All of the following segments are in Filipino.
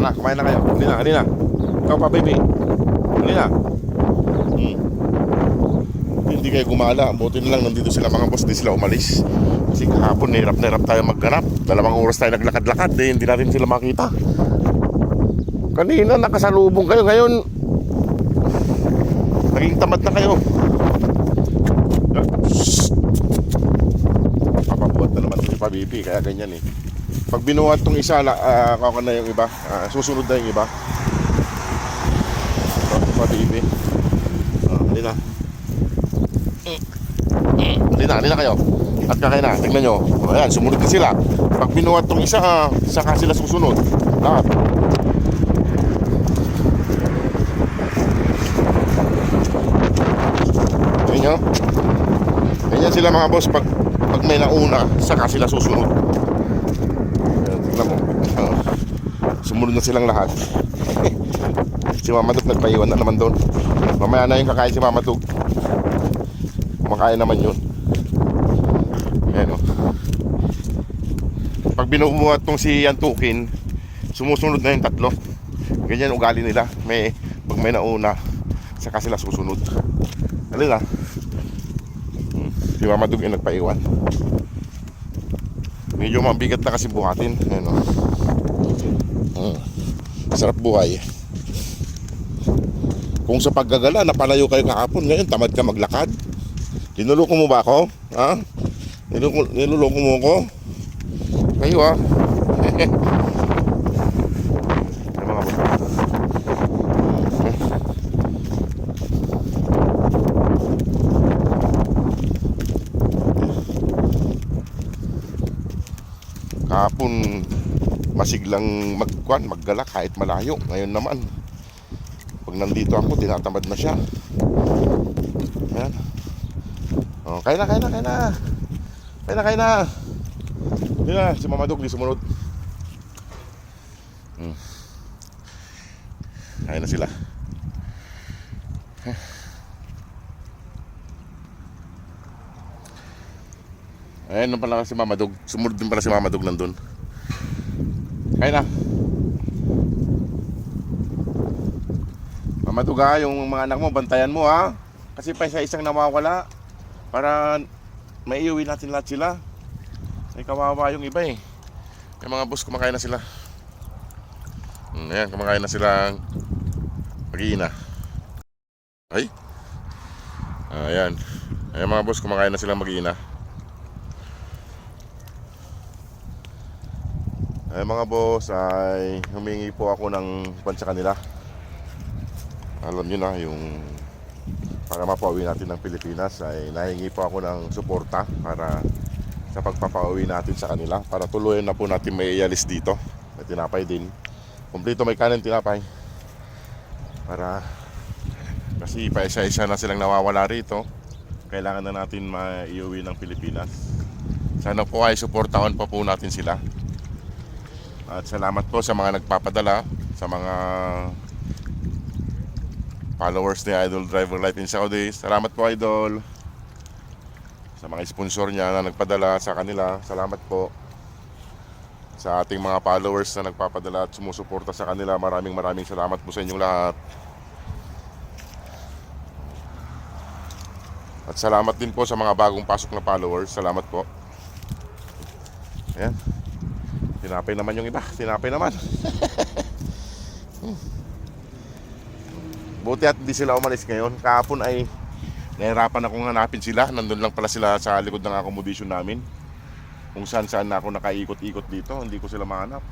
Tara, kumain na kayo. Halina. Ikaw pa, baby. Halina. Hindi kayo gumala. Buti na lang nandito sila mga boss. Di sila umalis. Kasi kahapon hirap na hirap tayo magganap. 2 oras tayo naglakad-lakad. Hindi natin sila makita. Kanina nakasalubong kayo. Ngayon naging tamad na kayo. Papabuhat na naman si Pabibi. Kaya ganyan eh. Pag binuhat tong isa, kaka na yung iba. Susunod na yung iba. Pabibi. Halina. Halina kayo. At kakain na, tignan nyo. Ayan, sumunod na sila. Pag binuhat tong isa, saka sila susunod. Lahat. Tignan nyo. Ganyan sila mga boss. Pag may nauna, saka sila susunod. Ayan, tignan mo. Sumunod na silang lahat. Si Mama Dug nagpaiwan na naman doon. Mamaya na yung kakain si Mama Dug. Kumakain naman yun. Ayan o. Pag binumuhat tong si Antukin, sumusunod na yung tatlo. Ganyan ugali nila. Pag may nauna, saka sila susunod. Halina. Si Mama Dug yung nagpaiwan. Medyo mabigat na kasi buhatin. Ayan o. Sarap buhay. Kung sa paggagala napalayo kayo kahapon, ngayon tamad ka maglakad. Niluloko mo ba ako? Ha? Niluloko mo ako? Kayo ha? Mga boss. Kahapon masiglang maggala kahit malayo. Ngayon naman pag nandito ako, tinatamad na siya. Ayan. Oh, kain na. Hindi na, si Mama Dug di sumunod. Kain na sila. Ayan na pala si Mama Dug. Sumunod din pala si Mama Dug nandun. Kain na. Mama Dug ha, yung mga anak mo, bantayan mo ha. Kasi pa isa-isang nawawala. Para maiuwi natin lahat sila. Ay kawawa yung iba eh. Yung mga boss kumakain na sila. Ayan, kumakain na silang mag-iina. Ay. Ayan. Ayan mga boss, kumakain na silang mag-iina. Ayan mga boss, ay humingi po ako ng pan sa kanila. Alam nyo na yung para mapauwi natin ng Pilipinas ay nahingi po ako ng suporta para sa pagpapauwi natin sa kanila para tuluyan na po natin may ialis dito. May tinapay din. Kompleto may kanin tinapay. Para kasi pa isa-isa na silang nawawala rito. Kailangan na natin maiuwi ng Pilipinas. Sana po ay suportahan pa po natin sila. At salamat po sa mga nagpapadala, sa mga followers ni Idol Driver Life in Saudi. Salamat po Idol. Sa mga sponsor niya na nagpadala sa kanila, salamat po. Sa ating mga followers na nagpapadala at sumusuporta sa kanila, maraming salamat po sa inyong lahat. At salamat din po sa mga bagong pasok na followers. Salamat po. Ayan. Tinapay naman yung iba. Tinapay naman. Buti at hindi sila umalis ngayon. Kahapon ay nahirapan akong hanapin sila. Nandun lang pala sila sa likod ng accommodation namin. Kung saan na ako nakaikot-ikot dito. Hindi ko sila mahanap.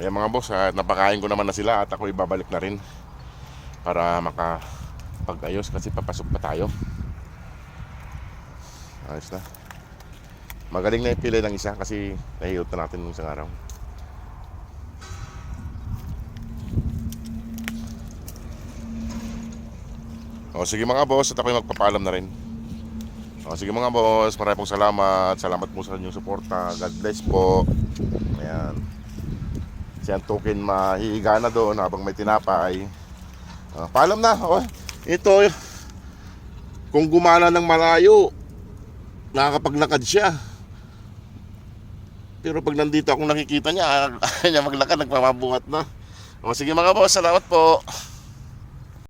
Ayan mga boss, napakain ko naman na sila at ako ibabalik na rin para makapag-ayos kasi papasok pa tayo. Ayos na. Magaling na ipili ng isa kasi nahihirap na natin ng isang araw. O sige mga boss, at ako'y magpapaalam na rin. O sige mga boss, maraming salamat. Salamat po sa inyong suporta. God bless po. Ayan. Si Antukin mahihiga na doon habang may tinapay. Paalam na. O, ito, kung gumana ng malayo, nakakapaglakad siya. Pero pag nandito akong nakikita niya, ayaw niya maglakad, nagpamabuhat na. O sige mga boss, salamat po.